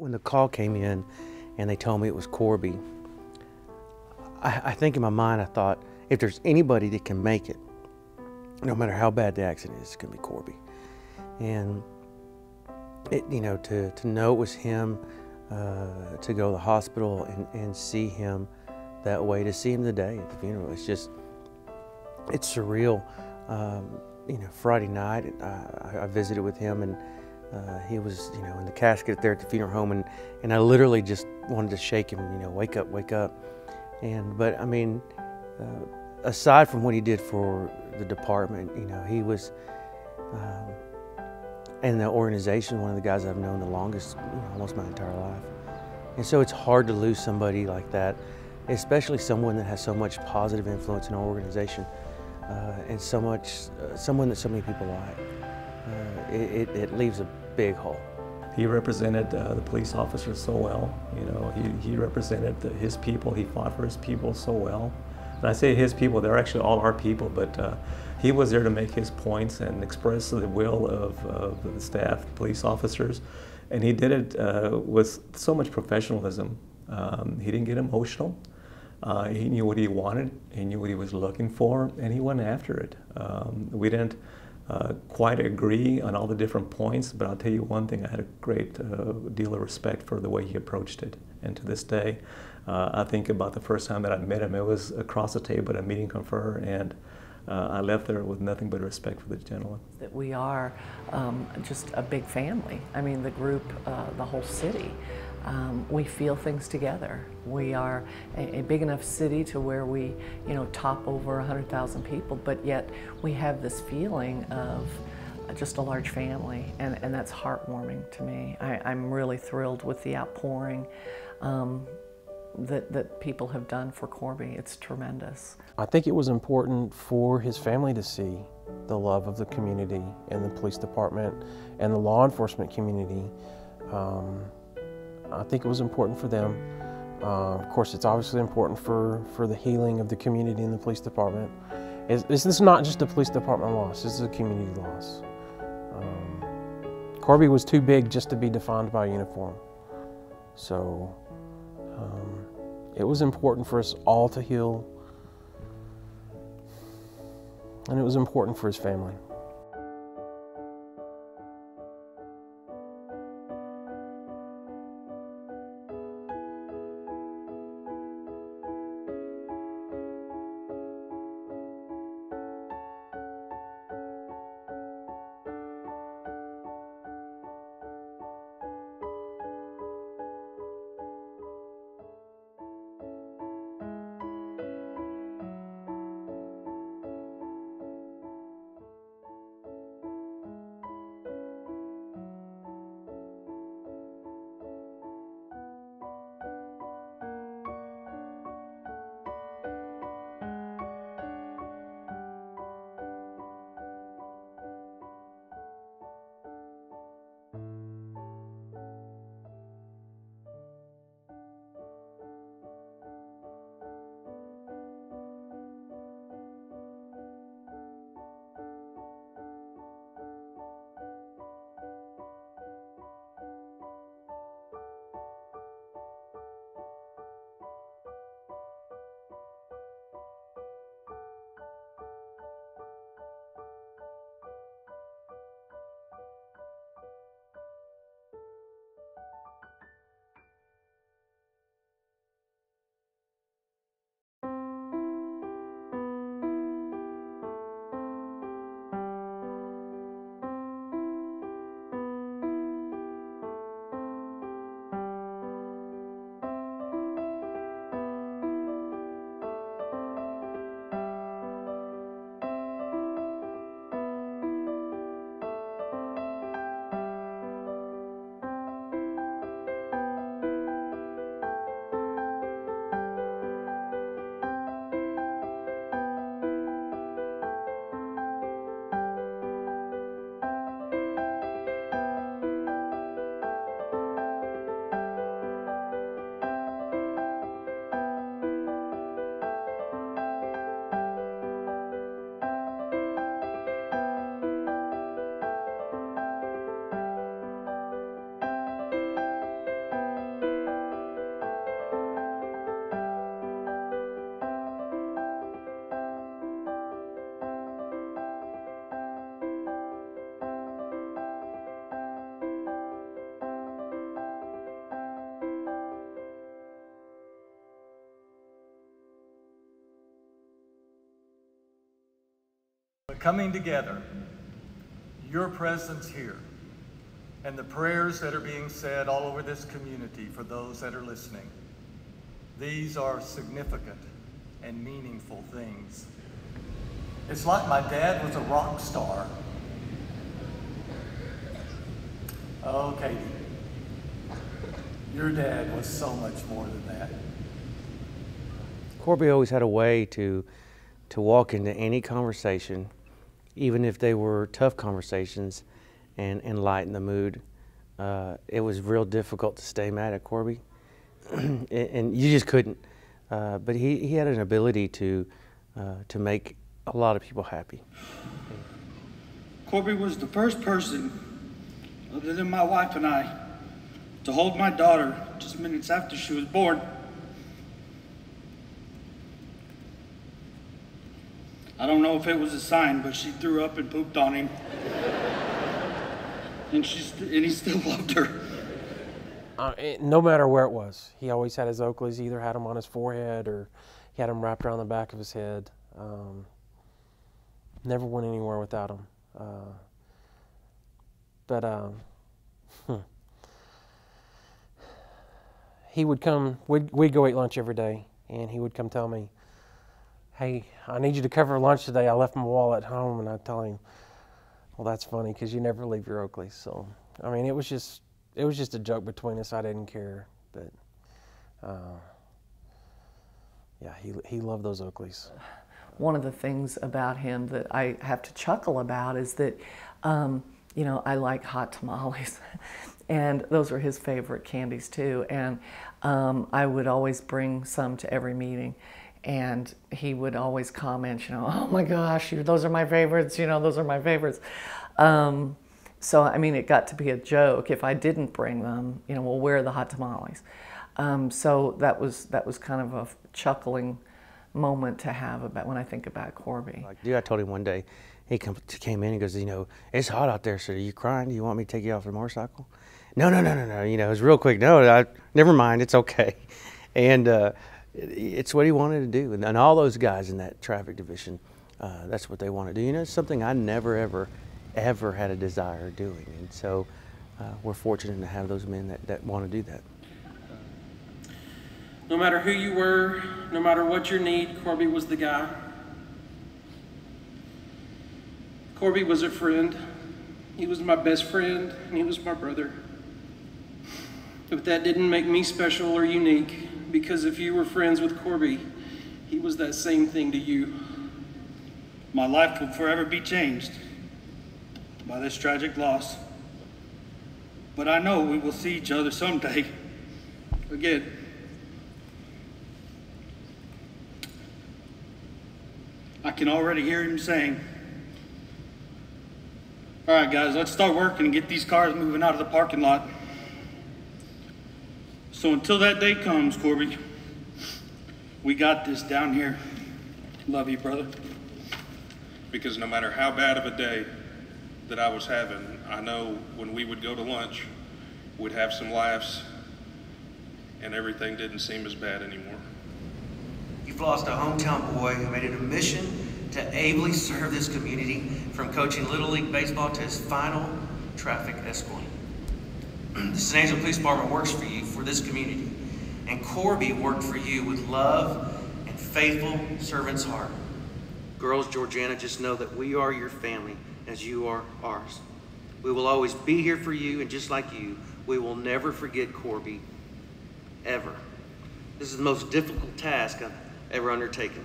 when the call came in and they told me it was Korby, I think in my mind I thought, if there's anybody that can make it, no matter how bad the accident is, it's going to be Korby. And it, to know it was him, to go to the hospital and see him that way, to see him today at the funeral, it's surreal. Friday night I visited with him, and he was in the casket there at the funeral home, and I literally just wanted to shake him, wake up, wake up. But I mean, aside from what he did for the department, he was, and the organization, one of the guys I've known the longest, almost my entire life. And so it's hard to lose somebody like that, especially someone that has so much positive influence in our organization, and someone that so many people like. It leaves a big hole. He represented the police officers so well. He represented his people. He fought for his people so well. And I say his people, they're actually all our people, but he was there to make his points and express the will of the staff, police officers. And he did it with so much professionalism. He didn't get emotional. He knew what he wanted, he knew what he was looking for, and he went after it. We didn't quite agree on all the different points, but I'll tell you one thing, I had a great deal of respect for the way he approached it. And to this day, I think about the first time that I met him, it was across the table at a meeting confer, and I left there with nothing but respect for the gentleman. That we are just a big family. I mean, the group, the whole city. We feel things together. We are a big enough city to where we, top over 100,000 people, but yet we have this feeling of just a large family, and that's heartwarming to me. I'm really thrilled with the outpouring that people have done for Korby. It's tremendous. I think it was important for his family to see the love of the community and the police department and the law enforcement community. I think it was important for them. Of course, it's obviously important for the healing of the community and the police department. This is not just a police department loss, this is a community loss. Korby was too big just to be defined by a uniform. So it was important for us all to heal, and it was important for his family. coming together, your presence here, and the prayers that are being said all over this community for those that are listening. These are significant and meaningful things. It's like my dad was a rock star. Oh, Katie, your dad was so much more than that. Korby always had a way to walk into any conversation, even if they were tough conversations, and lighten the mood. It was real difficult to stay mad at Korby, and you just couldn't. But he had an ability to make a lot of people happy. Korby was the first person, other than my wife and I, to hold my daughter just minutes after she was born. I don't know if it was a sign, but she threw up and pooped on him. and he still loved her. No matter where it was, he always had his Oakleys. He either had them on his forehead or he had them wrapped around the back of his head. Never went anywhere without them. He would come, we'd go eat lunch every day, and he would come tell me, "Hey, I need you to cover lunch today. I left my wallet at home." And I'd tell him, "Well, that's funny because you never leave your Oakleys." So, I mean, it was just a joke between us. I didn't care, but yeah, he loved those Oakleys. One of the things about him that I have to chuckle about is that, you know, I like hot tamales, and those are his favorite candies too. And I would always bring some to every meeting, and he would always comment, you know, "Oh my gosh, those are my favorites, you know, those are my favorites." So, I mean, it got to be a joke if I didn't bring them, you know, "Well, where are the hot tamales?" So that was kind of a chuckling moment to have about when I think about Korby. I told him one day, he came in and goes, "You know, it's hot out there, so are you crying? Do you want me to take you off the motorcycle?" No. You know, it was real quick. No, never mind. It's okay. And it's what he wanted to do. And all those guys in that traffic division, that's what they want to do. You know, it's something I never, ever had a desire of doing. And so we're fortunate to have those men that want to do that. No matter who you were, no matter what your need, Korby was the guy. Korby was a friend. He was my best friend, and he was my brother. But that didn't make me special or unique, because if you were friends with Korby, he was that same thing to you. My life will forever be changed by this tragic loss. But I know we will see each other someday again. I can already hear him saying, "All right, guys, let's start working and get these cars moving out of the parking lot." So until that day comes, Korby, we got this down here. Love you, brother. Because no matter how bad of a day that I was having, I know when we would go to lunch, we'd have some laughs, and everything didn't seem as bad anymore. You've lost a hometown boy who made it a mission to ably serve this community, from coaching Little League Baseball to his final traffic escort. The San Angelo Police Department works for you, for this community, and Korby worked for you with love and faithful servant's heart. Girls, Georgiana, just know that we are your family as you are ours. We will always be here for you, and just like you, we will never forget Korby, ever. This is the most difficult task I've ever undertaken.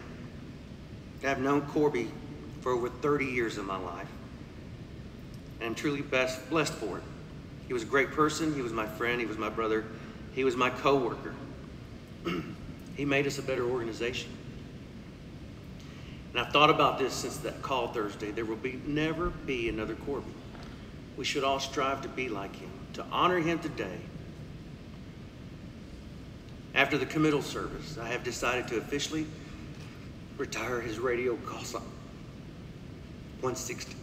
I've known Korby for over 30 years of my life, and I'm truly blessed for it. He was a great person. He was my friend. He was my brother. He was my co-worker. He made us a better organization. And I've thought about this since that call Thursday. There will never be another Korby. We should all strive to be like him, to honor him today. After the committal service, I have decided to officially retire his radio call sign 160.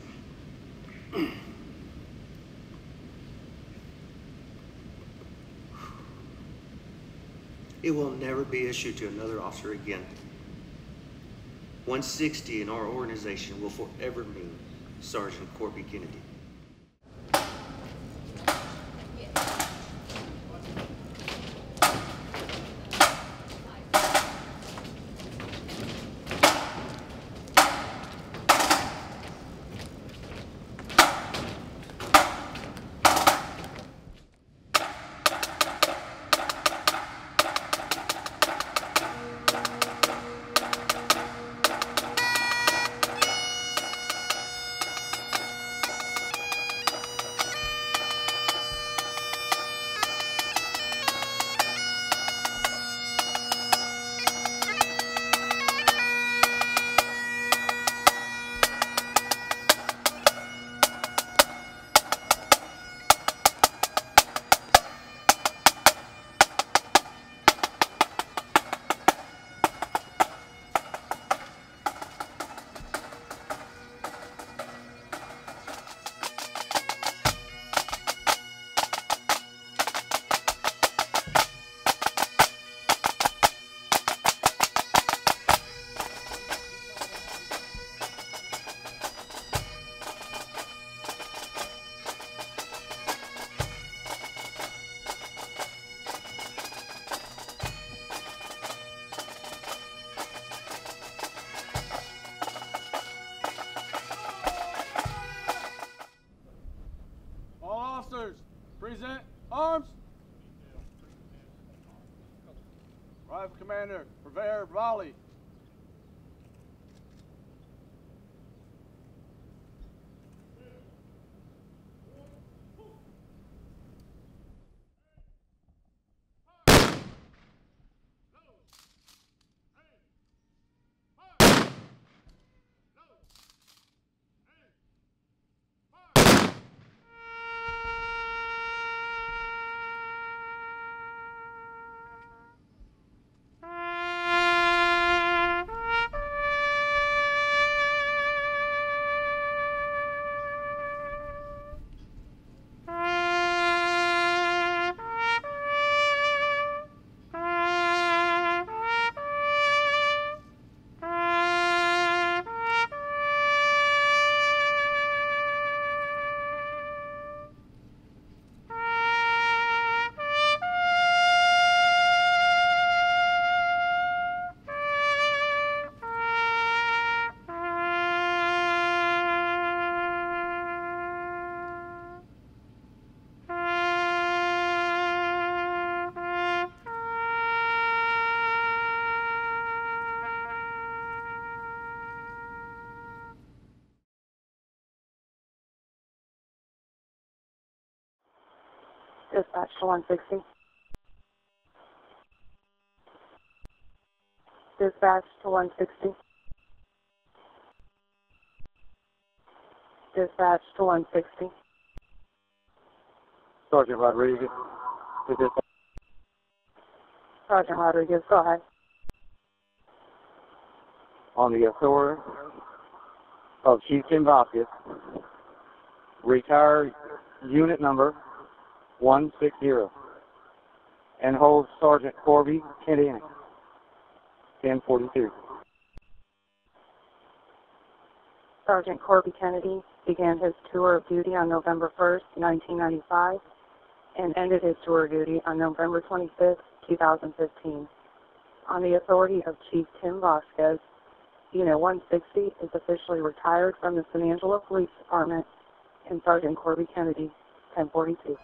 It will never be issued to another officer again. 160 in our organization will forever mean Sergeant Korby Kennedy. Present arms. Rifle Commander, Purveyor Raleigh. Dispatch to 160. Dispatch to 160. Dispatch to 160. Sergeant Rodriguez. Sergeant Rodriguez, go ahead. On the authority of Chief Tim Vasquez, retired unit number 160, and holds Sergeant Korby Kennedy, 1042. Sergeant Korby Kennedy began his tour of duty on November 1st, 1995, and ended his tour of duty on November 25th, 2015. On the authority of Chief Tim Vasquez, Unit 160 is officially retired from the San Angelo Police Department, and Sergeant Korby Kennedy, 1042.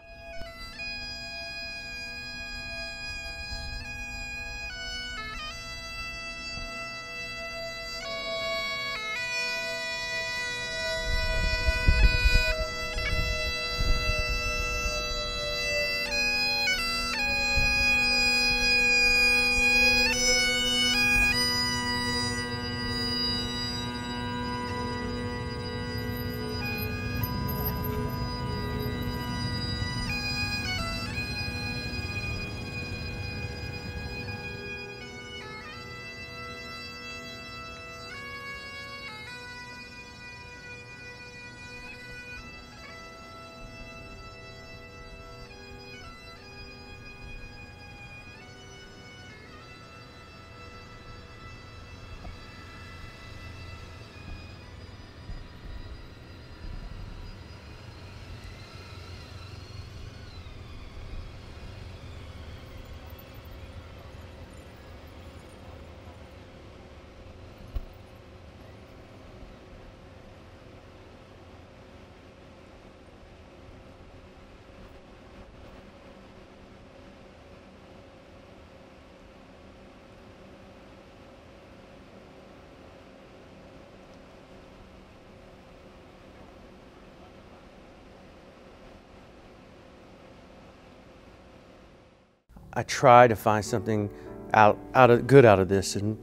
I try to find something good out of this, and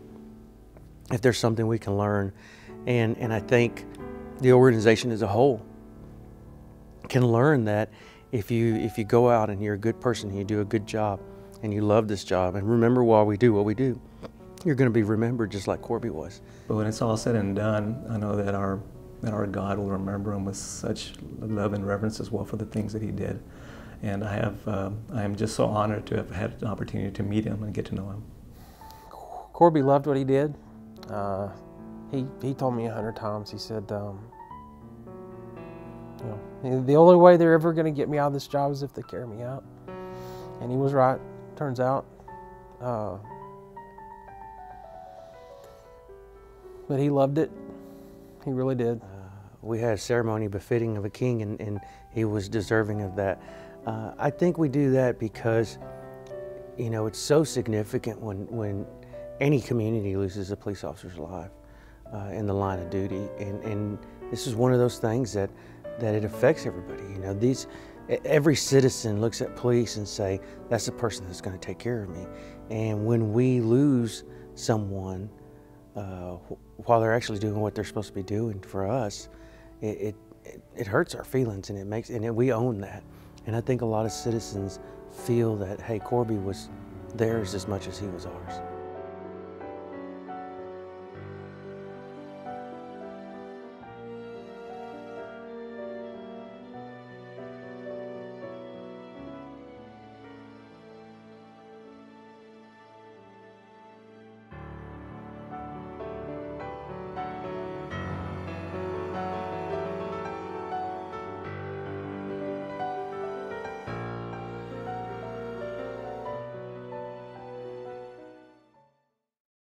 if there's something we can learn, and I think the organization as a whole can learn that if you go out and you're a good person, and you do a good job, and you love this job, and remember why we do what we do, you're going to be remembered just like Korby was. But when it's all said and done, I know that our God will remember him with such love and reverence as well for the things that he did. And I am just so honored to have had an opportunity to meet him and get to know him. Korby loved what he did. He told me 100 times, he said, you know, the only way they're ever going to get me out of this job is if they carry me out. And he was right, turns out. But he loved it. He really did. We had a ceremony befitting of a king, and he was deserving of that. I think we do that because, you know, it's so significant when any community loses a police officer's life in the line of duty, and this is one of those things that it affects everybody. You know, every citizen looks at police and say, that's the person that's going to take care of me. And when we lose someone while they're actually doing what they're supposed to be doing for us, it hurts our feelings, and we own that. And I think a lot of citizens feel that, hey, Korby was theirs as much as he was ours.